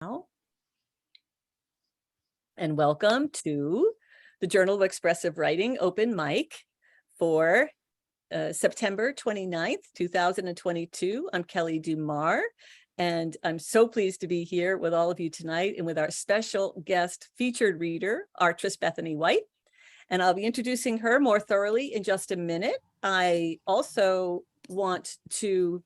And welcome to the Journal of Expressive Writing Open Mic for September 29th, 2022. I'm Kelly Dumar, and I'm so pleased to be here with all of you tonight and with our special guest featured reader, Artress Bethany White. And I'll be introducing her more thoroughly in just a minute. I also want to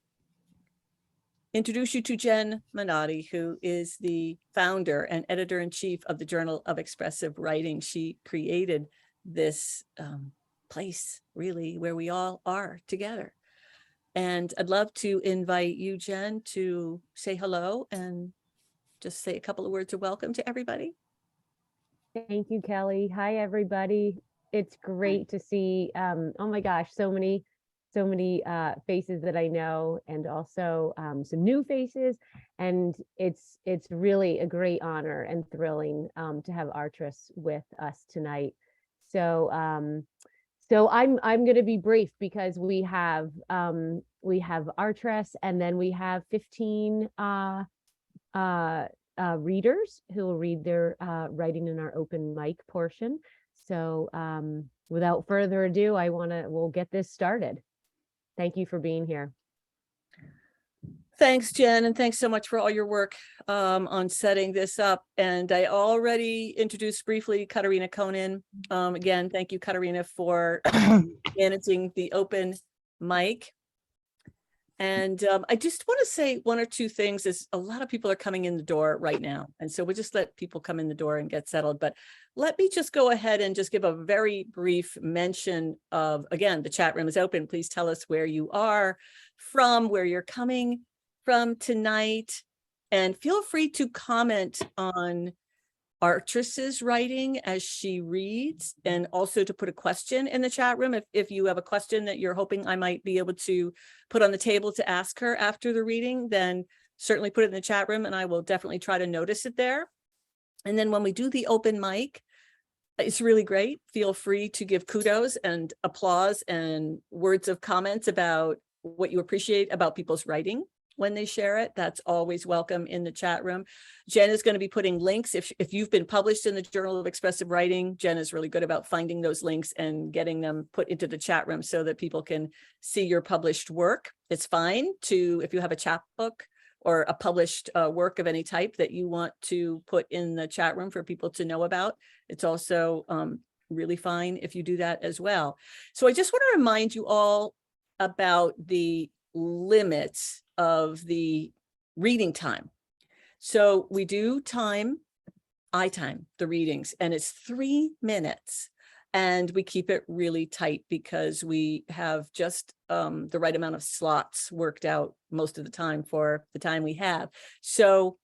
introduce you to Jen Minotti, who is the founder and editor-in-chief of the Journal of Expressive Writing. She created this place, really, where we all are together. And I'd love to invite you, Jen, to say hello and just say a couple of words of welcome to everybody. Thank you, Kelly. Hi, everybody. It's great to see, oh my gosh, so many faces that I know, and also some new faces. And it's really a great honor and thrilling to have Artress with us tonight. So I'm going to be brief because we have Artress, and then we have 15 readers who will read their writing in our open mic portion. So without further ado, we'll get this started. Thank you for being here. Thanks, Jen, and thanks so much for all your work on setting this up. And I already introduced briefly Katerina Konin. Again, thank you, Katerina, for managing the open mic. And I just want to say one or two things, as a lot of people are coming in the door right now. And so we'll just let people come in the door and get settled. But let me just go ahead and just give a very brief mention of, again, the chat room is open. Please tell us where you are from, where you're coming from tonight. And feel free to comment on Artress's writing as she reads, and also to put a question in the chat room if you have a question that you're hoping I might be able to put on the table to ask her after the reading, then certainly put it in the chat room and I will definitely try to notice it there. And then when we do the open mic, it's really great. Feel free to give kudos and applause and words of comments about what you appreciate about people's writing when they share it. That's always welcome in the chat room. Jen is going to be putting links. If you've been published in the Journal of Expressive Writing, Jen is really good about finding those links and getting them put into the chat room so that people can see your published work. It's fine to, if you have a chapbook or a published work of any type that you want to put in the chat room for people to know about. It's also really fine if you do that as well. So I just want to remind you all about the limits of the reading time. So we do I time the readings, and it's 3 minutes, and we keep it really tight because we have just the right amount of slots worked out most of the time for the time we have. So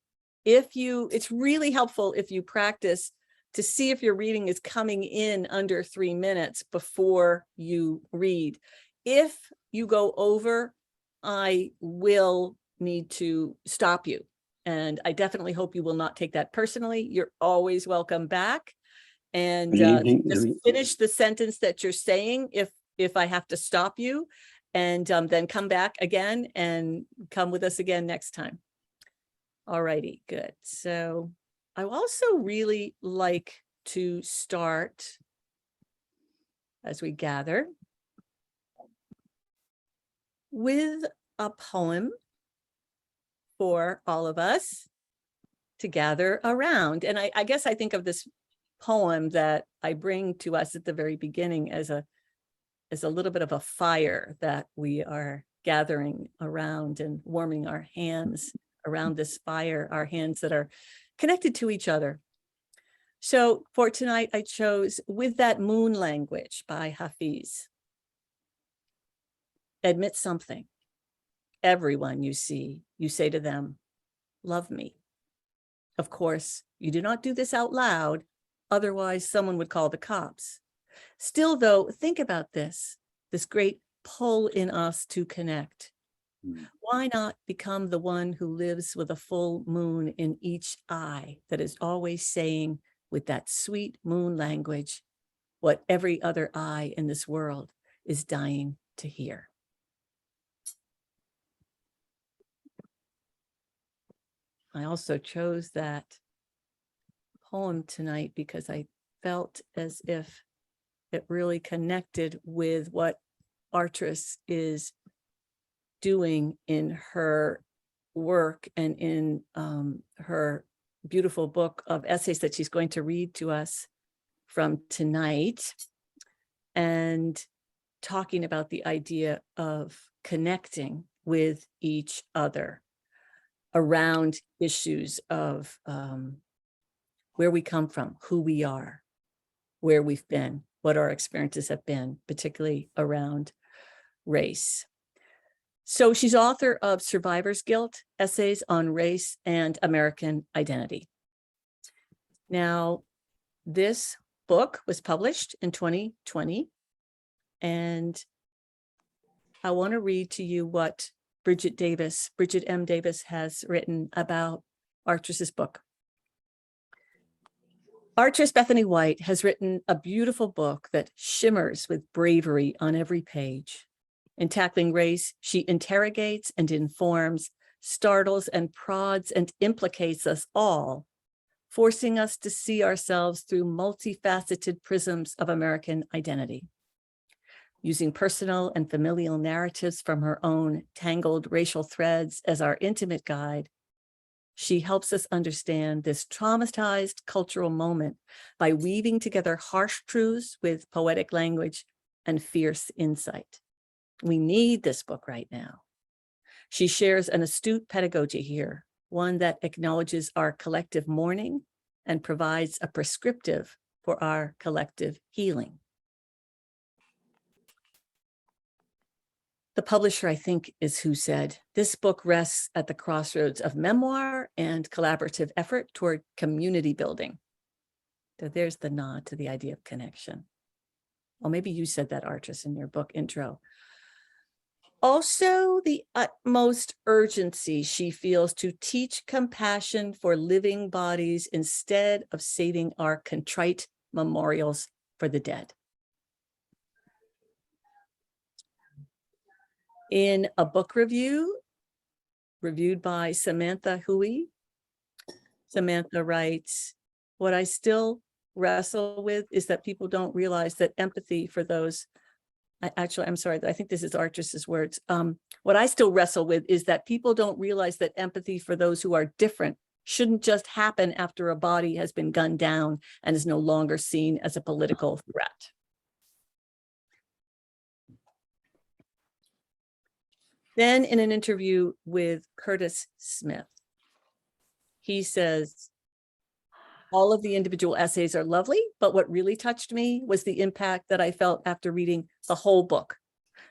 it's really helpful if you practice to see if your reading is coming in under 3 minutes before you read. If you go over, I will need to stop you. And I definitely hope you will not take that personally. You're always welcome back. And just finish the sentence that you're saying if I have to stop you, and then come back again and come with us again next time. All righty, good. So I also really like to start, as we gather, with a poem for all of us to gather around. And I guess I think of this poem that I bring to us at the very beginning as a little bit of a fire that we are gathering around and warming our hands around this fire, our hands that are connected to each other. So for tonight, I chose With That Moon Language by Hafiz. Admit something. Everyone you see, you say to them, love me. Of course, you do not do this out loud, otherwise someone would call the cops. Still, though, think about this great pull in us to connect. Why not become the one who lives with a full moon in each eye that is always saying, with that sweet moon language, what every other eye in this world is dying to hear. I also chose that poem tonight because I felt as if it really connected with what Artress is doing in her work and in her beautiful book of essays that she's going to read to us from tonight, and talking about the idea of connecting with each other around issues of where we come from, who we are, where we've been, what our experiences have been, particularly around race. So she's author of Survivor's Guilt, Essays on Race and American Identity. Now, this book was published in 2020, and I want to read to you what Bridget M. Davis has written about Artress's book. Artress Bethany White has written a beautiful book that shimmers with bravery on every page. In tackling race, she interrogates and informs, startles and prods and implicates us all, forcing us to see ourselves through multifaceted prisms of American identity. Using personal and familial narratives from her own tangled racial threads as our intimate guide, she helps us understand this traumatized cultural moment by weaving together harsh truths with poetic language and fierce insight. We need this book right now. She shares an astute pedagogy here, one that acknowledges our collective mourning and provides a prescriptive for our collective healing. The publisher, I think, is who said, this book rests at the crossroads of memoir and collaborative effort toward community building. So there's the nod to the idea of connection. Well, maybe you said that, Artress, in your book intro. Also, the utmost urgency she feels to teach compassion for living bodies instead of saving our contrite memorials for the dead. In a book review, reviewed by Samantha Hui, Samantha writes, what I still wrestle with is that people don't realize that empathy for those, I'm sorry, I think this is Artress's words. What I still wrestle with is that people don't realize that empathy for those who are different shouldn't just happen after a body has been gunned down and is no longer seen as a political threat. Then in an interview with Curtis Smith, he says, all of the individual essays are lovely, but what really touched me was the impact that I felt after reading the whole book.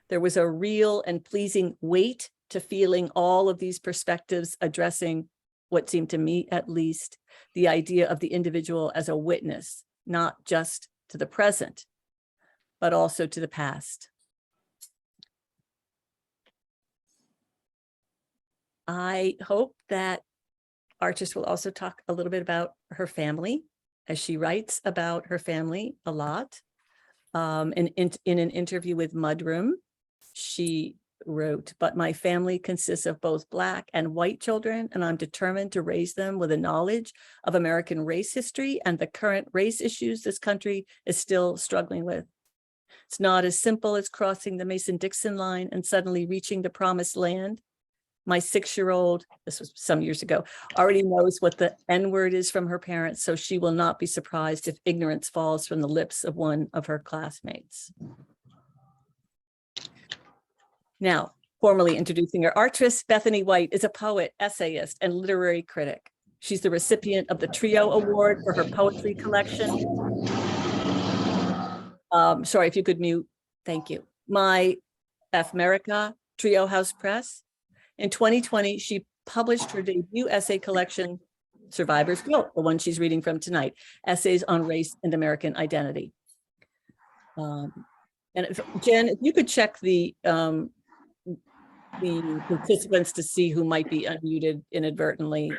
There was a real and pleasing weight to feeling all of these perspectives addressing what seemed to me, at least, the idea of the individual as a witness, not just to the present, but also to the past. I hope that Artress will also talk a little bit about her family, as she writes about her family a lot. In an interview with Mudroom, she wrote, but my family consists of both Black and white children, and I'm determined to raise them with a knowledge of American race history and the current race issues this country is still struggling with. It's not as simple as crossing the Mason-Dixon line and suddenly reaching the promised land. My 6-year-old, this was some years ago, already knows what the N-word is from her parents, so she will not be surprised if ignorance falls from the lips of one of her classmates. Now, formally introducing her, Artress Bethany White is a poet, essayist, and literary critic. She's the recipient of the Trio Award for her poetry collection. Sorry, if you could mute, thank you. My America, Trio House Press. In 2020, she published her debut essay collection, Survivor's Guilt, the one she's reading from tonight, Essays on Race and American Identity. And Jen, if you could check the participants to see who might be unmuted inadvertently,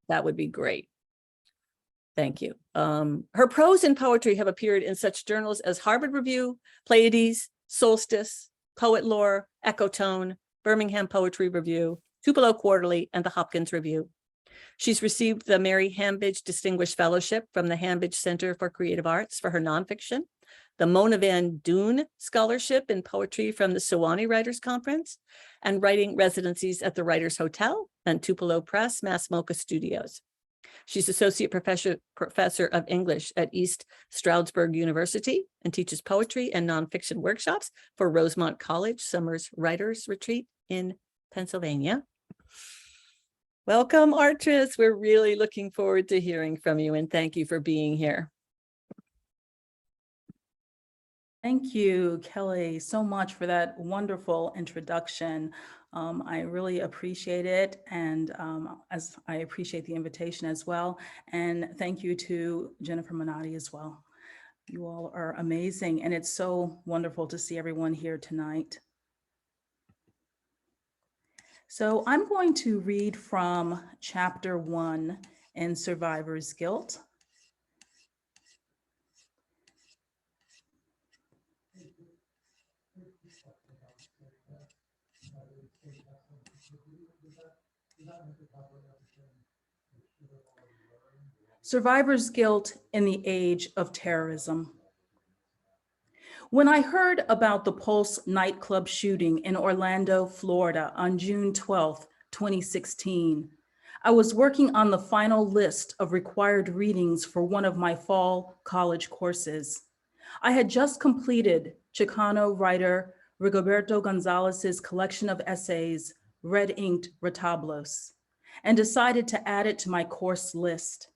that would be great. Thank you. Her prose and poetry have appeared in such journals as Harvard Review, Pleiades, Solstice, Poet Lore, Ecotone, Birmingham Poetry Review, Tupelo Quarterly, and the Hopkins Review. She's received the Mary Hambidge Distinguished Fellowship from the Hambidge Center for Creative Arts for her nonfiction, the Mona Van Doon Scholarship in Poetry from the Sewanee Writers Conference, and writing residencies at the Writers Hotel and Tupelo Press, Mass MoCA Studios. She's Associate Professor of English at East Stroudsburg University and teaches poetry and nonfiction workshops for Rosemont College Summer's Writers Retreat in Pennsylvania. Welcome, Artris. We're really looking forward to hearing from you, and thank you for being here. Thank you, Kelly, so much for that wonderful introduction. I really appreciate it, and as I appreciate the invitation as well. And thank you to Jennifer Minotti as well. You all are amazing, and it's so wonderful to see everyone here tonight. So I'm going to read from chapter 1 in Survivor's Guilt. Survivor's Guilt in the Age of Terrorism. When I heard about the Pulse nightclub shooting in Orlando, Florida on June 12, 2016, I was working on the final list of required readings for one of my fall college courses. I had just completed Chicano writer Rigoberto Gonzalez's collection of essays, Red Inked Retablos, and decided to add it to my course list.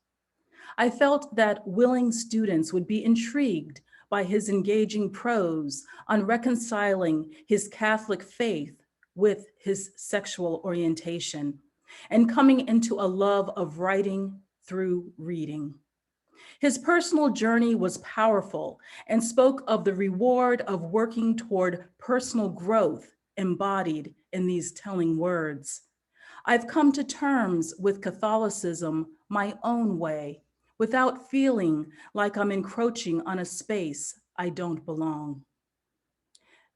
I felt that willing students would be intrigued by his engaging prose on reconciling his Catholic faith with his sexual orientation and coming into a love of writing through reading. His personal journey was powerful and spoke of the reward of working toward personal growth embodied in these telling words. I've come to terms with Catholicism my own way, without feeling like I'm encroaching on a space I don't belong.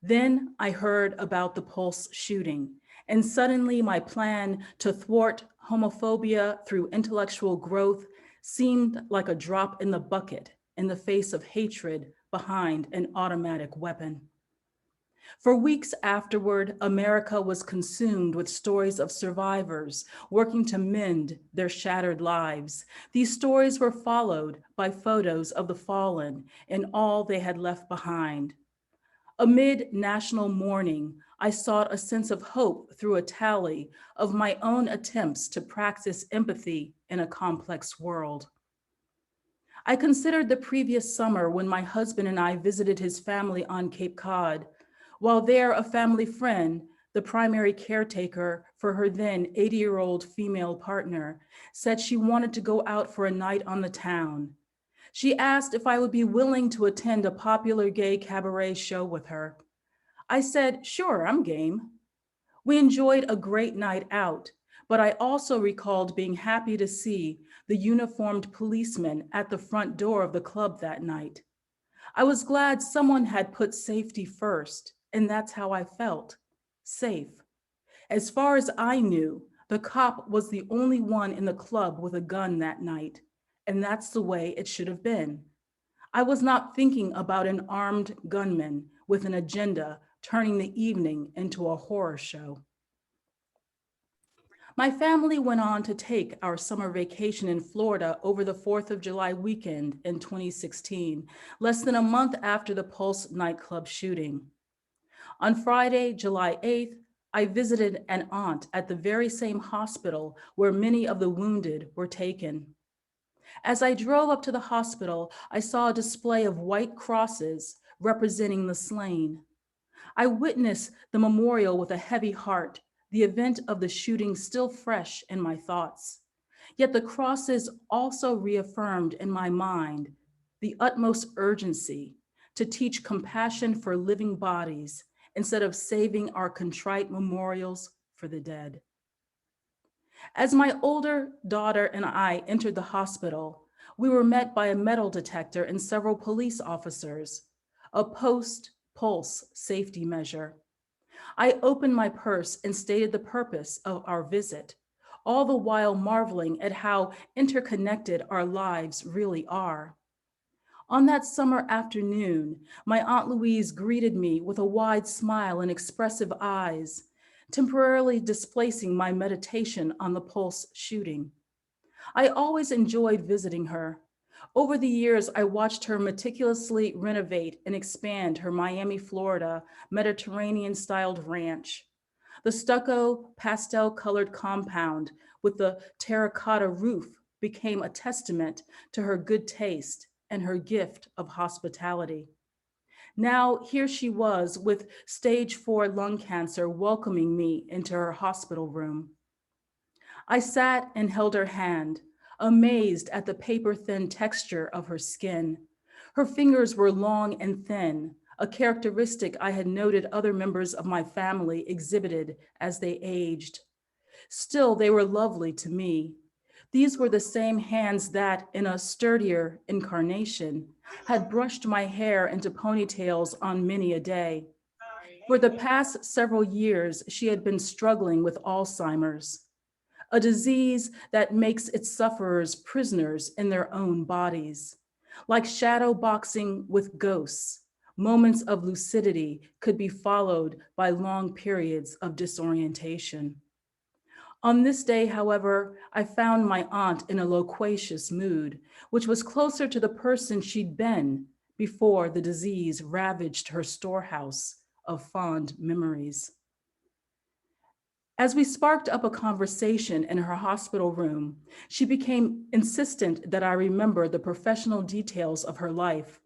Then I heard about the Pulse shooting, and suddenly my plan to thwart homophobia through intellectual growth seemed like a drop in the bucket in the face of hatred behind an automatic weapon. For weeks afterward, America was consumed with stories of survivors working to mend their shattered lives. These stories were followed by photos of the fallen and all they had left behind. Amid national mourning, I sought a sense of hope through a tally of my own attempts to practice empathy in a complex world. I considered the previous summer when my husband and I visited his family on Cape Cod. While there, a family friend, the primary caretaker for her then 80-year-old female partner, said she wanted to go out for a night on the town. She asked if I would be willing to attend a popular gay cabaret show with her. I said, sure, I'm game. We enjoyed a great night out, but I also recalled being happy to see the uniformed policemen at the front door of the club that night. I was glad someone had put safety first, and that's how I felt, safe. As far as I knew, the cop was the only one in the club with a gun that night, and that's the way it should have been. I was not thinking about an armed gunman with an agenda turning the evening into a horror show. My family went on to take our summer vacation in Florida over the 4th of July weekend in 2016, less than a month after the Pulse nightclub shooting. On Friday, July 8th, I visited an aunt at the very same hospital where many of the wounded were taken. As I drove up to the hospital, I saw a display of white crosses representing the slain. I witnessed the memorial with a heavy heart, the event of the shooting still fresh in my thoughts. Yet the crosses also reaffirmed in my mind the utmost urgency to teach compassion for living bodies instead of saving our contrite memorials for the dead. As my older daughter and I entered the hospital, we were met by a metal detector and several police officers, a post-pulse safety measure. I opened my purse and stated the purpose of our visit, all the while marveling at how interconnected our lives really are. On that summer afternoon, my Aunt Louise greeted me with a wide smile and expressive eyes, temporarily displacing my meditation on the Pulse shooting. I always enjoyed visiting her. Over the years, I watched her meticulously renovate and expand her Miami, Florida, Mediterranean-styled ranch. The stucco, pastel-colored compound with the terracotta roof became a testament to her good taste and her gift of hospitality. Now, here she was with stage 4 lung cancer welcoming me into her hospital room. I sat and held her hand, amazed at the paper-thin texture of her skin. Her fingers were long and thin, a characteristic I had noted other members of my family exhibited as they aged. Still, they were lovely to me. These were the same hands that, in a sturdier incarnation, had brushed my hair into ponytails on many a day. For the past several years, she had been struggling with Alzheimer's, a disease that makes its sufferers prisoners in their own bodies. Like shadow boxing with ghosts, moments of lucidity could be followed by long periods of disorientation. On this day, however, I found my aunt in a loquacious mood, which was closer to the person she'd been before the disease ravaged her storehouse of fond memories. As we sparked up a conversation in her hospital room, she became insistent that I remember the professional details of her life,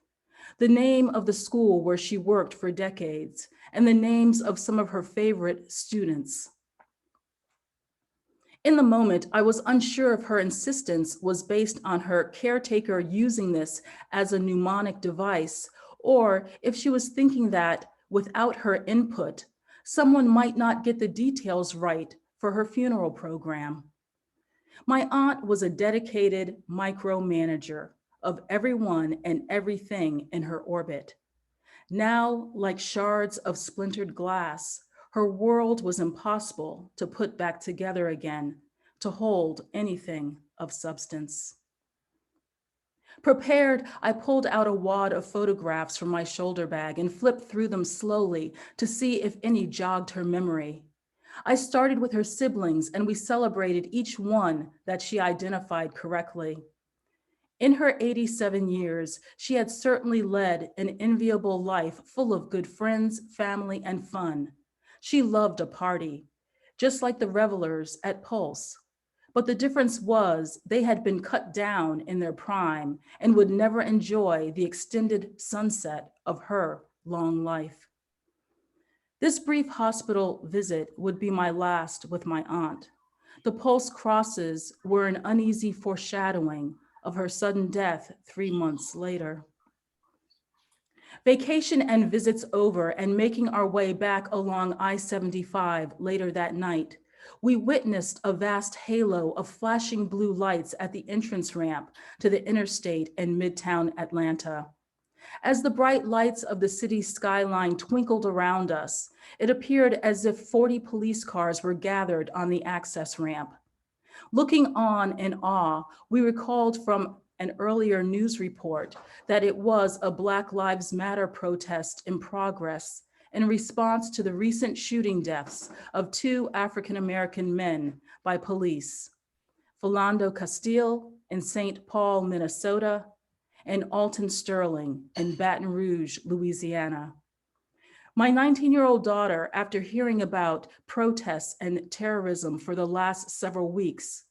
the name of the school where she worked for decades, and the names of some of her favorite students. In the moment, I was unsure if her insistence was based on her caretaker using this as a mnemonic device, or if she was thinking that, without her input, someone might not get the details right for her funeral program. My aunt was a dedicated micromanager of everyone and everything in her orbit. Now, like shards of splintered glass, her world was impossible to put back together again, to hold anything of substance. Prepared, I pulled out a wad of photographs from my shoulder bag and flipped through them slowly to see if any jogged her memory. I started with her siblings, and we celebrated each one that she identified correctly. In her 87 years, she had certainly led an enviable life full of good friends, family, and fun. She loved a party, just like the revelers at Pulse. But the difference was they had been cut down in their prime and would never enjoy the extended sunset of her long life. This brief hospital visit would be my last with my aunt. The Pulse crosses were an uneasy foreshadowing of her sudden death 3 months later. Vacation and visits over and making our way back along I-75 later that night, we witnessed a vast halo of flashing blue lights at the entrance ramp to the interstate in Midtown Atlanta. As the bright lights of the city's skyline twinkled around us, it appeared as if 40 police cars were gathered on the access ramp. Looking on in awe, we recalled from an earlier news report that it was a Black Lives Matter protest in progress in response to the recent shooting deaths of 2 African-American men by police, Philando Castile in St. Paul, Minnesota, and Alton Sterling in Baton Rouge, Louisiana. My 19-year-old daughter, after hearing about protests and terrorism for the last several weeks,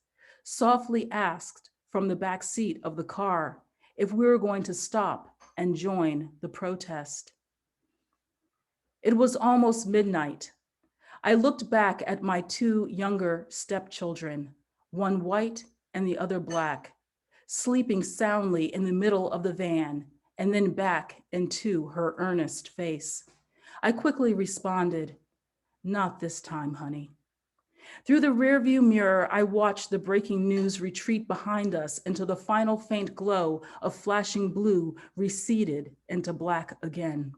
softly asked from the back seat of the car if we were going to stop and join the protest. It was almost midnight. I looked back at my 2 younger stepchildren, one white and the other Black, sleeping soundly in the middle of the van, and then back into her earnest face. I quickly responded, "Not this time, honey." Through the rearview mirror, I watched the breaking news retreat behind us until the final faint glow of flashing blue receded into black again.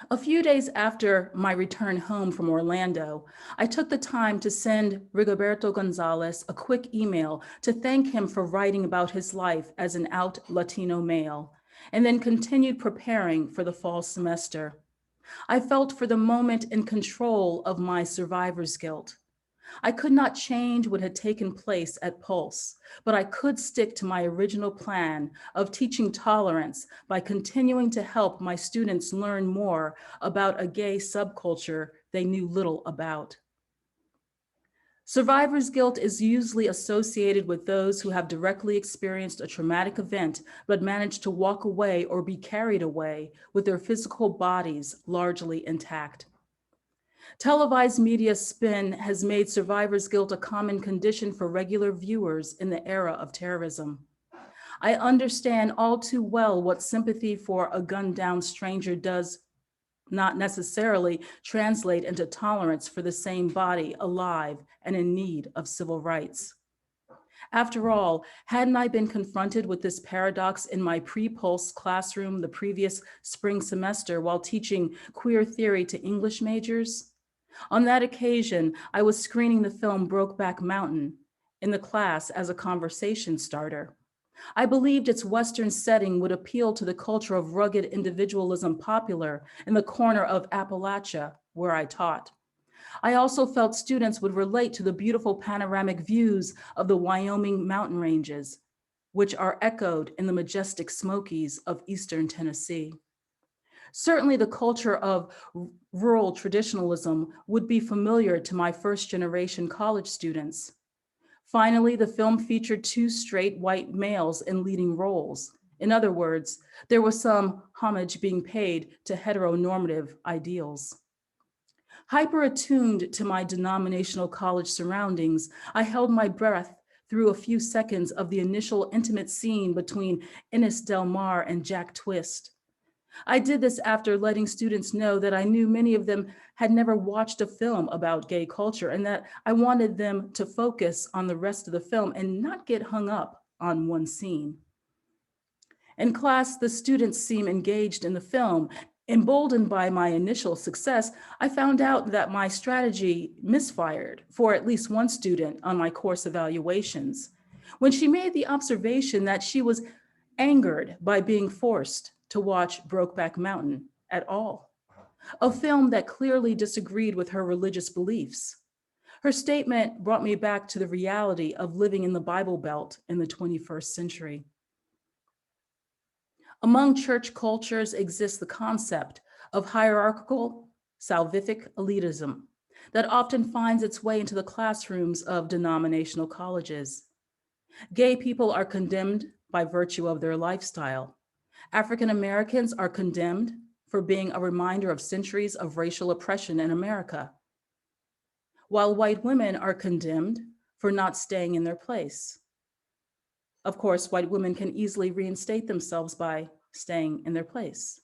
A few days after my return home from Orlando, I took the time to send Rigoberto Gonzalez a quick email to thank him for writing about his life as an out Latino male, and then continued preparing for the fall semester. I felt for the moment in control of my survivor's guilt. I could not change what had taken place at Pulse, but I could stick to my original plan of teaching tolerance by continuing to help my students learn more about a gay subculture they knew little about. Survivor's guilt is usually associated with those who have directly experienced a traumatic event but managed to walk away or be carried away with their physical bodies largely intact. Televised media spin has made survivor's guilt a common condition for regular viewers in the era of terrorism. I understand all too well what sympathy for a gunned down stranger does not necessarily translate into tolerance for the same body alive and in need of civil rights. After all, hadn't I been confronted with this paradox in my pre-Pulse classroom the previous spring semester while teaching queer theory to English majors? On that occasion, I was screening the film Brokeback Mountain in the class as a conversation starter. I believed its Western setting would appeal to the culture of rugged individualism popular in the corner of Appalachia, where I taught. I also felt students would relate to the beautiful panoramic views of the Wyoming mountain ranges, which are echoed in the majestic Smokies of Eastern Tennessee. Certainly the culture of rural traditionalism would be familiar to my first generation college students. Finally, the film featured two straight white males in leading roles. In other words, there was some homage being paid to heteronormative ideals. Hyper attuned to my denominational college surroundings, I held my breath through a few seconds of the initial intimate scene between Innes Del Mar and Jack Twist. I did this after letting students know that I knew many of them had never watched a film about gay culture and that I wanted them to focus on the rest of the film and not get hung up on one scene. In class, the students seem engaged in the film. Emboldened by my initial success, I found out that my strategy misfired for at least one student on my course evaluations, when she made the observation that she was angered by being forced to watch Brokeback Mountain at all, a film that clearly disagreed with her religious beliefs. Her statement brought me back to the reality of living in the Bible Belt in the 21st century. Among church cultures exists the concept of hierarchical, salvific elitism that often finds its way into the classrooms of denominational colleges. Gay people are condemned by virtue of their lifestyle. African Americans are condemned for being a reminder of centuries of racial oppression in America, while white women are condemned for not staying in their place. Of course, white women can easily reinstate themselves by staying in their place.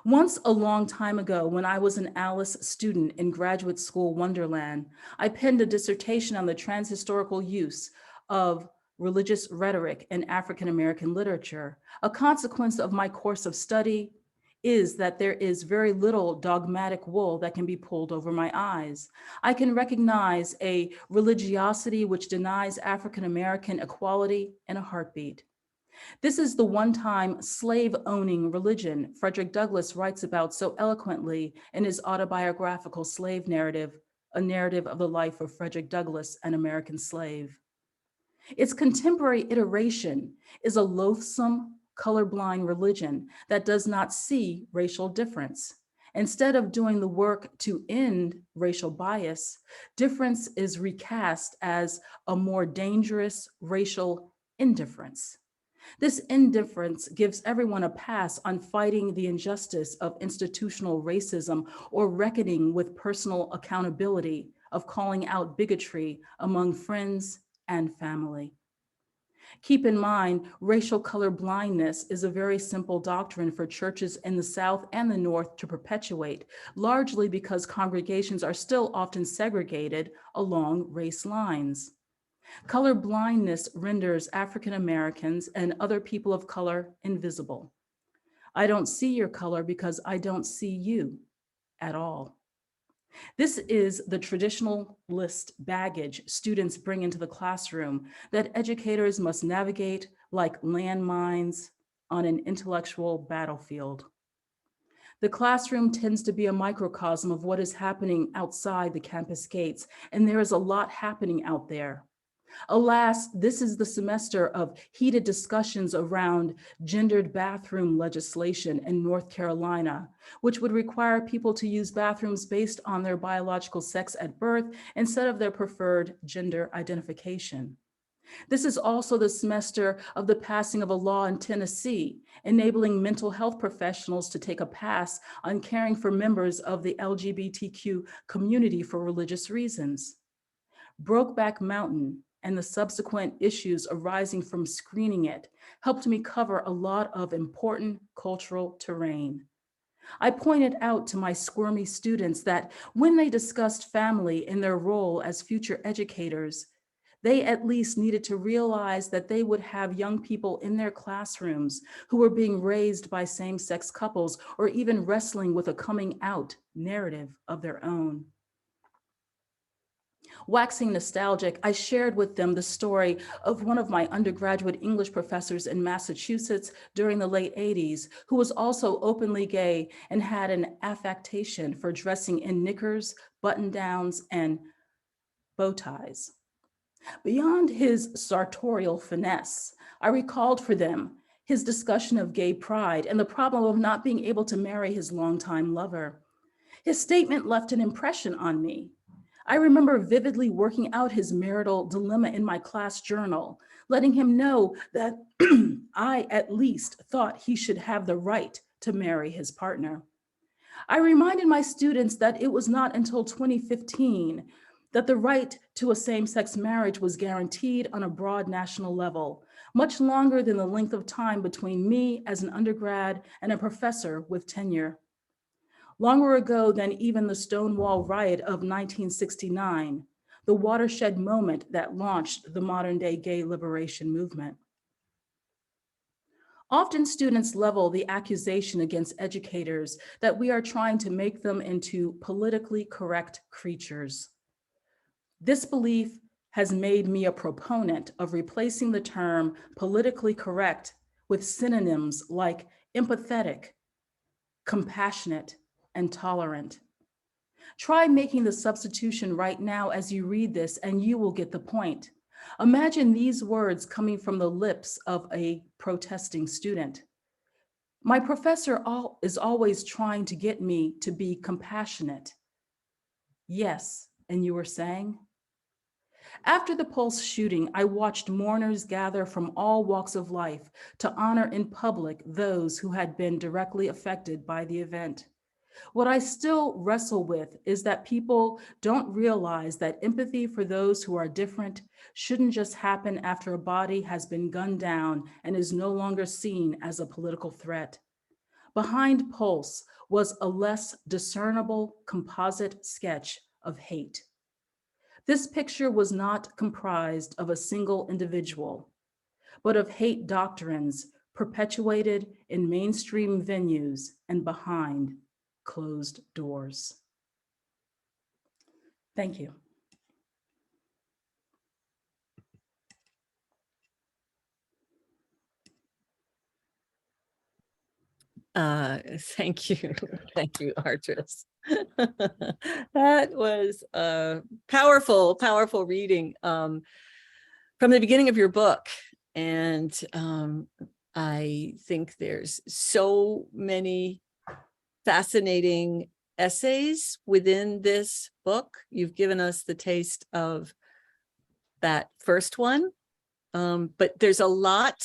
Once a long time ago, when I was an Alice student in graduate school Wonderland, I penned a dissertation on the transhistorical use of religious rhetoric in African American literature. A consequence of my course of study is that there is very little dogmatic wool that can be pulled over my eyes. I can recognize a religiosity which denies African American equality in a heartbeat. This is the one-time slave-owning religion Frederick Douglass writes about so eloquently in his autobiographical slave narrative, A Narrative of the Life of Frederick Douglass, an American Slave. Its contemporary iteration is a loathsome, colorblind religion that does not see racial difference. Instead of doing the work to end racial bias, difference is recast as a more dangerous racial indifference. This indifference gives everyone a pass on fighting the injustice of institutional racism or reckoning with personal accountability of calling out bigotry among friends and family. Keep in mind, racial color blindness is a very simple doctrine for churches in the South and the North to perpetuate, largely because congregations are still often segregated along race lines. Color blindness renders African Americans and other people of color invisible. I don't see your color because I don't see you at all. This is the traditionalist baggage students bring into the classroom that educators must navigate like landmines on an intellectual battlefield. The classroom tends to be a microcosm of what is happening outside the campus gates, and there is a lot happening out there. Alas, this is the semester of heated discussions around gendered bathroom legislation in North Carolina, which would require people to use bathrooms based on their biological sex at birth instead of their preferred gender identification. This is also the semester of the passing of a law in Tennessee, enabling mental health professionals to take a pass on caring for members of the LGBTQ community for religious reasons. Brokeback Mountain and the subsequent issues arising from screening it helped me cover a lot of important cultural terrain. I pointed out to my squirmy students that when they discussed family in their role as future educators, they at least needed to realize that they would have young people in their classrooms who were being raised by same-sex couples or even wrestling with a coming out narrative of their own. Waxing nostalgic, I shared with them the story of one of my undergraduate English professors in Massachusetts during the late 80s, who was also openly gay and had an affectation for dressing in knickers, button-downs, and bow ties. Beyond his sartorial finesse, I recalled for them his discussion of gay pride and the problem of not being able to marry his longtime lover. His statement left an impression on me. I remember vividly working out his marital dilemma in my class journal, letting him know that I at least thought he should have the right to marry his partner. I reminded my students that it was not until 2015 that the right to a same-sex marriage was guaranteed on a broad national level, much longer than the length of time between me as an undergrad and a professor with tenure. Longer ago than even the Stonewall riot of 1969, the watershed moment that launched the modern-day gay liberation movement. Often students level the accusation against educators that we are trying to make them into politically correct creatures. This belief has made me a proponent of replacing the term politically correct with synonyms like empathetic, compassionate, and tolerant. Try making the substitution right now as you read this and you will get the point. Imagine these words coming from the lips of a protesting student. My professor is always trying to get me to be compassionate. Yes, and you were saying? After the Pulse shooting, I watched mourners gather from all walks of life to honor in public those who had been directly affected by the event. What I still wrestle with is that people don't realize that empathy for those who are different shouldn't just happen after a body has been gunned down and is no longer seen as a political threat. Behind Pulse was a less discernible composite sketch of hate. This picture was not comprised of a single individual, but of hate doctrines perpetuated in mainstream venues and behind closed doors. Thank you. Thank you. Thank you, Artris. That was a powerful, powerful reading from the beginning of your book. And I think there's so many fascinating essays within this book. You've given us the taste of that first one, but there's a lot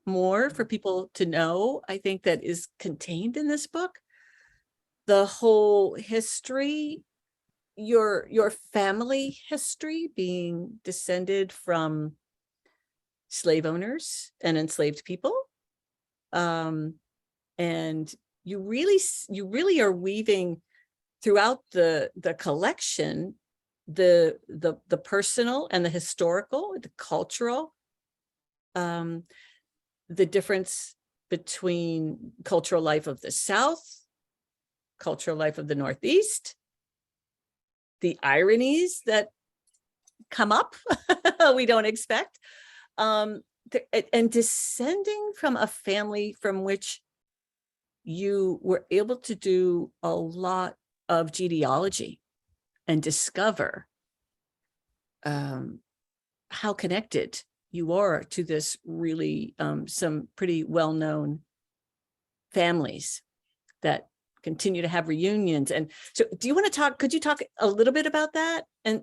more for people to know, I think, that is contained in this book. The whole history, your family history, being descended from slave owners and enslaved people. And you really are weaving throughout the collection the personal and the historical, the cultural, the difference between cultural life of the South, cultural life of the Northeast, the ironies that come up we don't expect, and descending from a family from which you were able to do a lot of genealogy and discover how connected you are to this really some pretty well-known families that continue to have reunions. And so do you want to talk, could you talk a little bit about that? And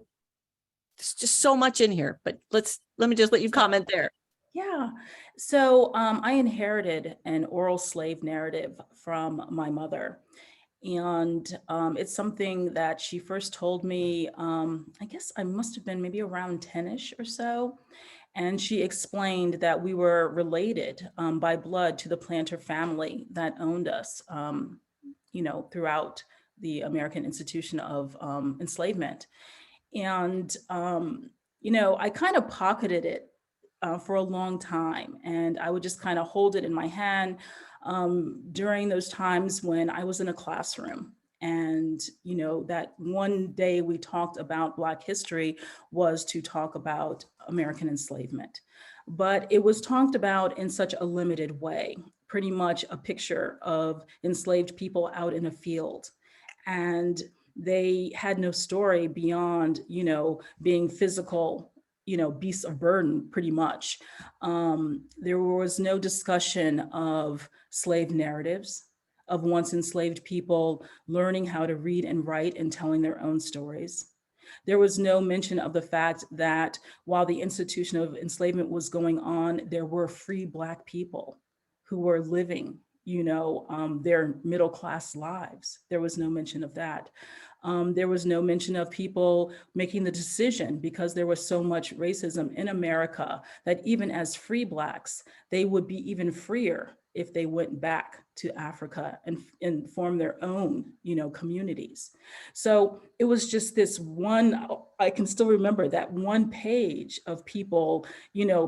there's just so much in here, but let me just let you comment there. Yeah. So I inherited an oral slave narrative from my mother. And it's something that she first told me, I guess I must have been maybe around 10-ish or so. And she explained that we were related by blood to the planter family that owned us, throughout the American institution of enslavement. And, I kind of pocketed it for a long time. And I would just kind of hold it in my hand during those times when I was in a classroom. And, that one day we talked about Black history was to talk about American enslavement. But it was talked about in such a limited way, pretty much a picture of enslaved people out in a field. And they had no story beyond, being physical, beasts of burden, pretty much. There was no discussion of slave narratives, of once enslaved people learning how to read and write and telling their own stories. There was no mention of the fact that while the institution of enslavement was going on, there were free Black people who were living, their middle-class lives. There was no mention of that. There was no mention of people making the decision, because there was so much racism in America, that even as free Blacks, they would be even freer if they went back to Africa and formed their own, communities. So it was just this one, I can still remember that one page of people,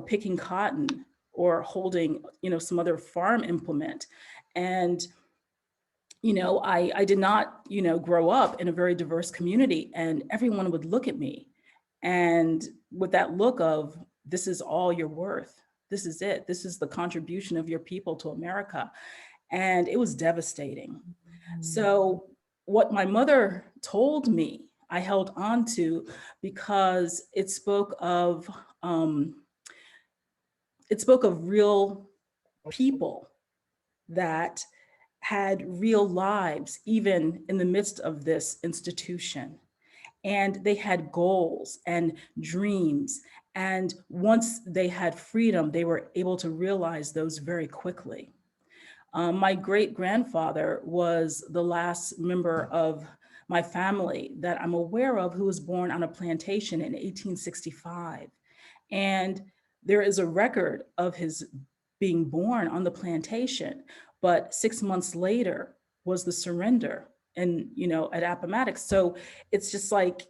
picking cotton or holding, some other farm implement. And I did not, grow up in a very diverse community, and everyone would look at me and with that look of, this is all you're worth. This is it. This is the contribution of your people to America. And it was devastating. So what my mother told me, I held on to, because it spoke of real people that had real lives, even in the midst of this institution. And they had goals and dreams. And once they had freedom, they were able to realize those very quickly. My great-grandfather was the last member of my family that I'm aware of who was born on a plantation in 1865. And there is a record of his being born on the plantation, but 6 months later was the surrender and, at Appomattox. So it's just like,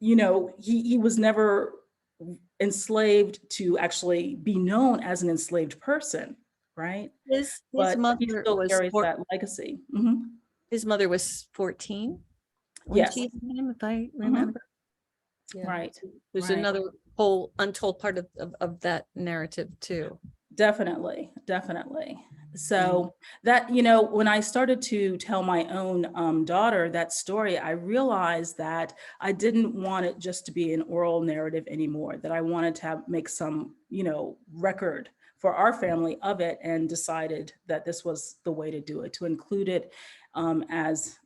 he was never enslaved to actually be known as an enslaved person, right? His But he mother still was carries that legacy. Mhm. his mother was 14 when Yes. she had him, if I remember. Yeah. Right. There's right. another whole untold part of that narrative too. Definitely. So that, when I started to tell my own daughter that story, I realized that I didn't want it just to be an oral narrative anymore, that I wanted to make some, record for our family of it, and decided that this was the way to do it, to include it as,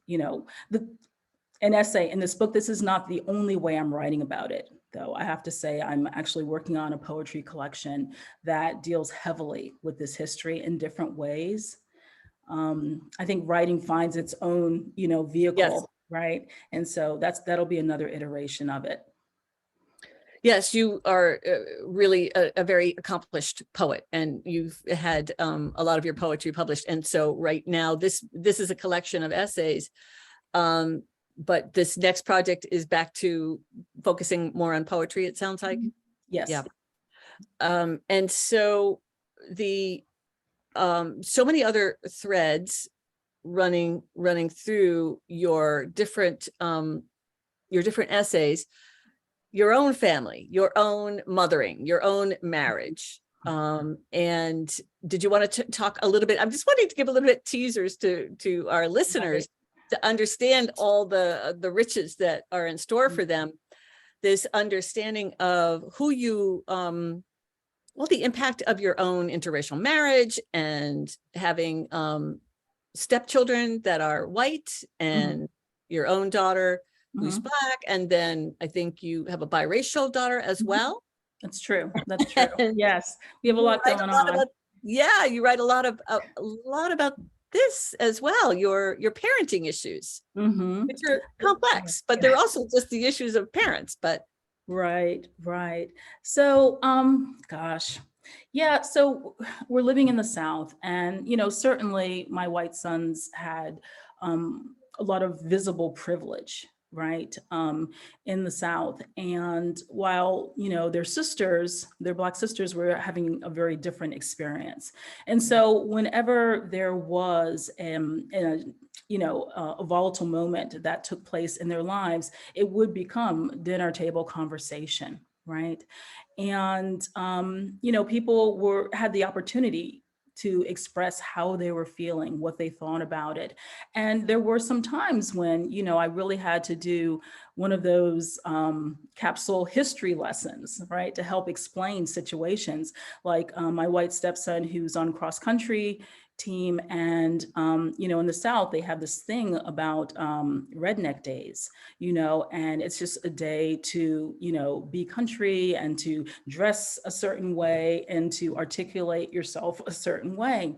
an essay in this book. This is not the only way I'm writing about it, though. I have to say I'm actually working on a poetry collection that deals heavily with this history in different ways. I think writing finds its own, vehicle, Yes. right? And so that'll be another iteration of it. Yes, you are really a very accomplished poet, and you've had a lot of your poetry published. And so right now, this is a collection of essays. But this next project is back to focusing more on poetry, it sounds like. Yes. Yeah. And so the so many other threads running through your different essays, your own family, your own mothering, your own marriage. And did you want to talk a little bit? I'm just wanting to give a little bit teasers to our listeners to understand all the riches that are in store for them. This understanding of who you, well, the impact of your own interracial marriage and having stepchildren that are white and your own daughter who's Black. And then I think you have a biracial daughter as well. That's true. That's true. Yes. We have a lot going on. Yeah. You write a lot about this as well, your parenting issues, which are complex, but they're also just the issues of parents, but. Right. So, gosh. Yeah, so we're living in the South, and, certainly my white sons had a lot of visible privilege, right, in the South. And while, their Black sisters were having a very different experience. And so whenever there was a volatile moment that took place in their lives, it would become dinner table conversation, right? And, people had the opportunity to express how they were feeling, what they thought about it. And there were some times when, I really had to do one of those capsule history lessons, right, to help explain situations like my white stepson who's on cross country team. And, in the South, they have this thing about redneck days, and it's just a day to, be country and to dress a certain way and to articulate yourself a certain way.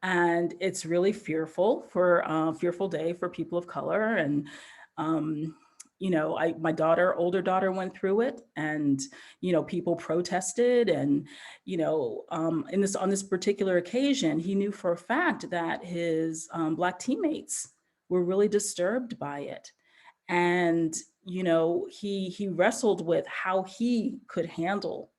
And it's really fearful day for people of color. And, my older daughter went through it, and, people protested, and, on this particular occasion, he knew for a fact that his Black teammates were really disturbed by it. And, he wrestled with how he could handle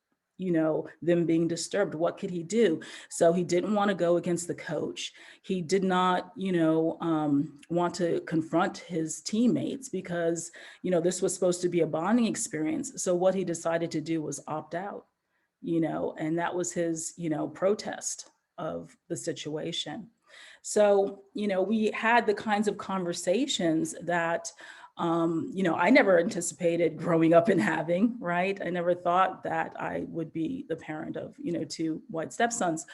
them being disturbed. What could he do? So he didn't want to go against the coach. He did not, want to confront his teammates because, this was supposed to be a bonding experience. So what he decided to do was opt out, and that was his, protest of the situation. So, we had the kinds of conversations that I never anticipated growing up and having, right? I never thought that I would be the parent of, 2 white stepsons.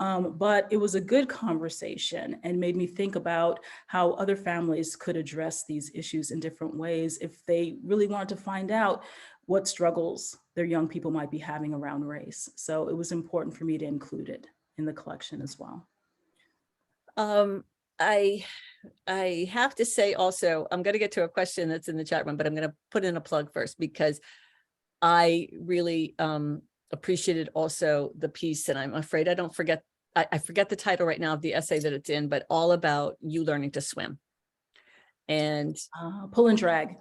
But it was a good conversation and made me think about how other families could address these issues in different ways if they really wanted to find out what struggles their young people might be having around race. So it was important for me to include it in the collection as well. I have to say also, I'm going to get to a question that's in the chat room, but I'm going to put in a plug first because I really appreciated also the piece, and I'm afraid I don't forget, I forget the title right now of the essay that it's in, but all about you learning to swim. And pull and drag.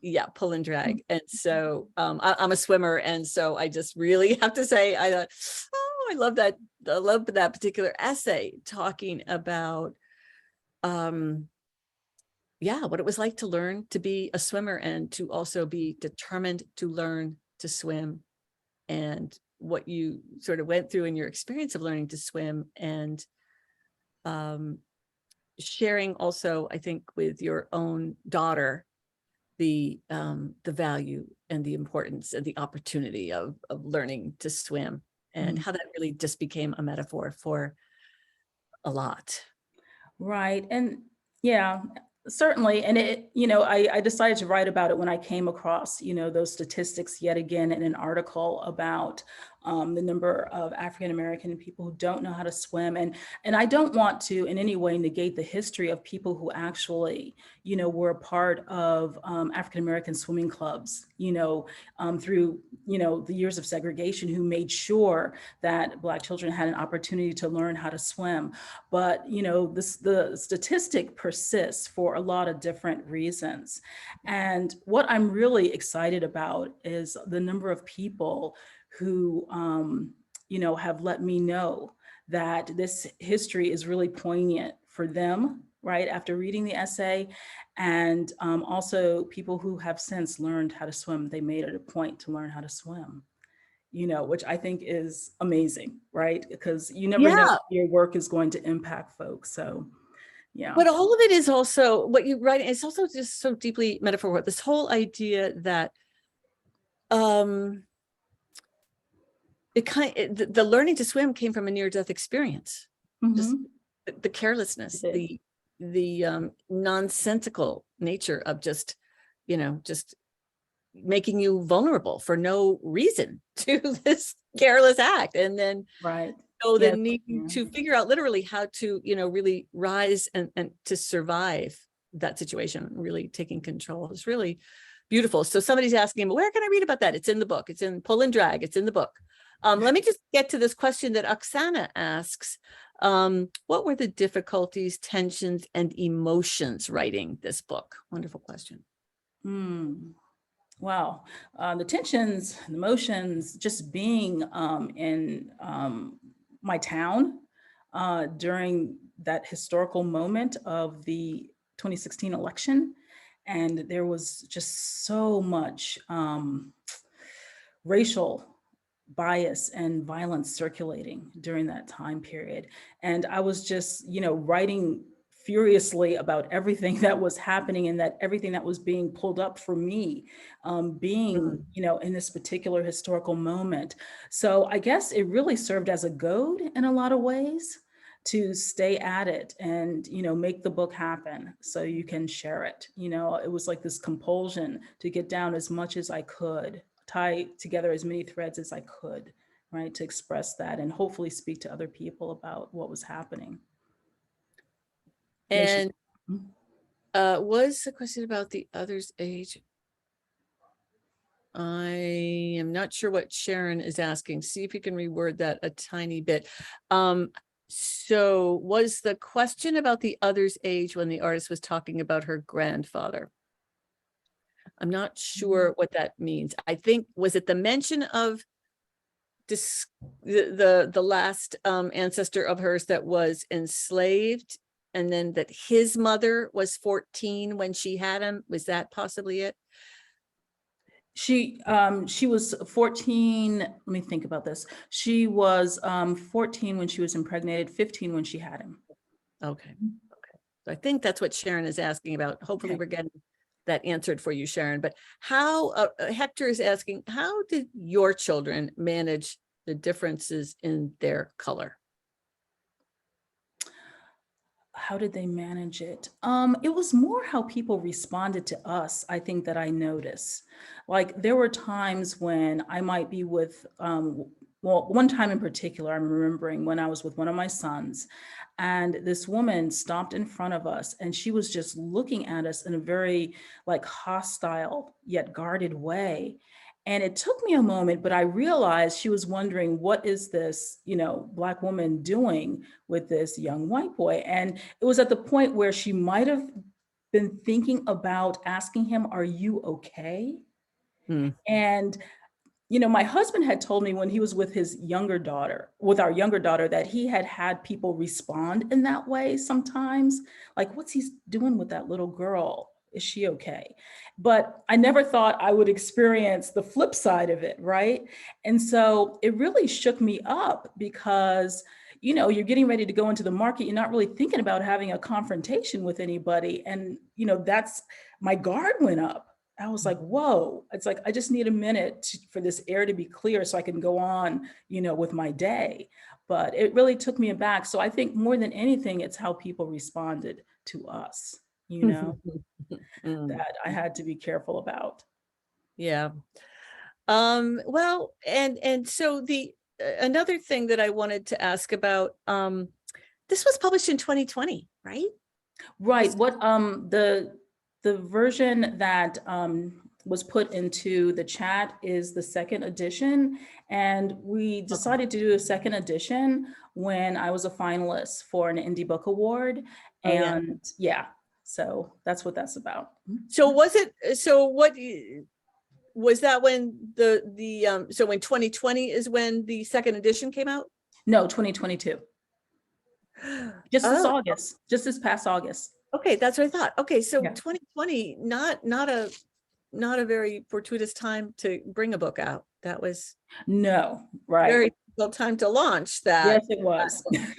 Yeah, pull and drag. And so I'm a swimmer. And so I just really have to say, I thought, oh, I love that. I love that particular essay talking about what it was like to learn to be a swimmer and to also be determined to learn to swim, and what you sort of went through in your experience of learning to swim, and sharing also, I think, with your own daughter, the value and the importance and the opportunity of learning to swim, and how that really just became a metaphor for a lot. Right. And yeah, certainly. And I decided to write about it when I came across, those statistics yet again in an article about the number of African-American people who don't know how to swim. And I don't want to in any way negate the history of people who actually, were a part of African-American swimming clubs, through, the years of segregation, who made sure that Black children had an opportunity to learn how to swim. But, the statistic persists for a lot of different reasons. And what I'm really excited about is the number of people who, have let me know that this history is really poignant for them, right, after reading the essay. And also people who have since learned how to swim, they made it a point to learn how to swim, which I think is amazing, right? Because you never know Yeah. if your work is going to impact folks. So, yeah. But all of it is also what you write. It's also just so deeply metaphorical. This whole idea that the learning to swim came from a near-death experience. Just Mhm. the carelessness, It did. the nonsensical nature of just making you vulnerable for no reason to this careless act. And then Right. so the Yes. need to figure out literally how to, really rise and to survive that situation, really taking control is really beautiful. So somebody's asking, where can I read about that? It's in the book. It's in Pull and Drag. It's in the book. Let me just get to this question that Oksana asks. What were the difficulties, tensions, and emotions writing this book? Wonderful question. Wow. The tensions, the emotions, just being in my town during that historical moment of the 2016 election. And there was just so much racial bias and violence circulating during that time period. And I was just, writing furiously about everything that was happening and that everything that was being pulled up for me, being, in this particular historical moment. So I guess it really served as a goad in a lot of ways to stay at it and, make the book happen so you can share it. It was like this compulsion to get down as much as I could, tie together as many threads as I could, right, to express that and hopefully speak to other people about what was happening. And was the question about the other's age? I am not sure what Sharon is asking. See if you can reword that a tiny bit. So was the question about the other's age when the artist was talking about her grandfather? I'm not sure what that means. I think, was it the mention of the last ancestor of hers that was enslaved, and then that his mother was 14 when she had him? Was that possibly it? She was 14. Let me think about this. She was 14 when she was impregnated, 15 when she had him. Okay. So I think that's what Sharon is asking about. Hopefully we're getting that answered for you, Sharon. But how, Hector is asking, how did your children manage the differences in their color? How did they manage it? It was more how people responded to us, I think, that I noticed. Like there were times when I might be with, one time in particular, I'm remembering when I was with one of my sons, and this woman stopped in front of us and she was just looking at us in a very hostile yet guarded way. And it took me a moment, but I realized she was wondering, what is this, Black woman doing with this young white boy? And it was at the point where she might have been thinking about asking him, "Are you okay?" And my husband had told me when he was with our younger daughter, that he had had people respond in that way sometimes. Like, what's he doing with that little girl? Is she okay? But I never thought I would experience the flip side of it, right? And so it really shook me up because, you're getting ready to go into the market. You're not really thinking about having a confrontation with anybody. And, that's, my guard went up. I was like, whoa, it's like, I just need a minute for this air to be clear so I can go on, with my day. But it really took me aback. So I think more than anything, it's how people responded to us, that I had to be careful about. Yeah. Well, and so another thing that I wanted to ask about, this was published in 2020, right? Right. What the version that was put into the chat is the second edition. And we decided to do a second edition when I was a finalist for an Indie Book Award. And so that's what that's about. So was that when so in 2020 is when the second edition came out? No, 2022. Just this Oh, August, just this past August. okay, that's what I thought. Okay, so Yeah. 2020, not a very fortuitous time to bring a book out. That was No, right. very well time to launch that. Yes, it was. Yes.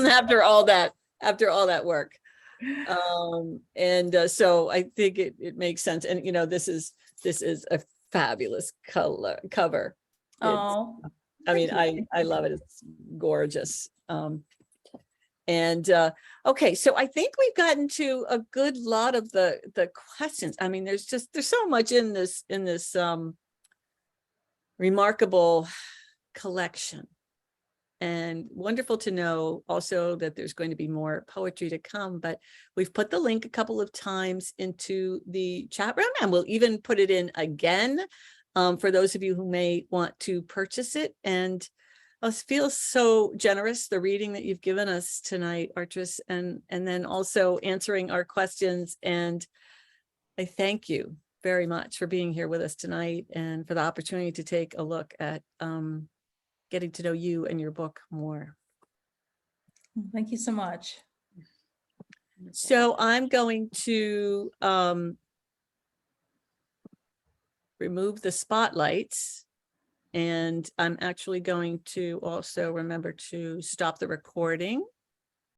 After all that work. So I think it makes sense. And, you know, this is a fabulous cover. Oh, I mean, thank you. I love it. It's gorgeous. Okay, so I think we've gotten to a good lot of the questions. I mean, there's so much in this remarkable collection. And wonderful to know also that there's going to be more poetry to come, but we've put the link a couple of times into the chat room, and we'll even put it in again for those of you who may want to purchase it. And I feel so generous, the reading that you've given us tonight, Artris, and then also answering our questions. And I thank you very much for being here with us tonight and for the opportunity to take a look at getting to know you and your book more. Thank you so much. So I'm going to remove the spotlights, and I'm actually going to also remember to stop the recording.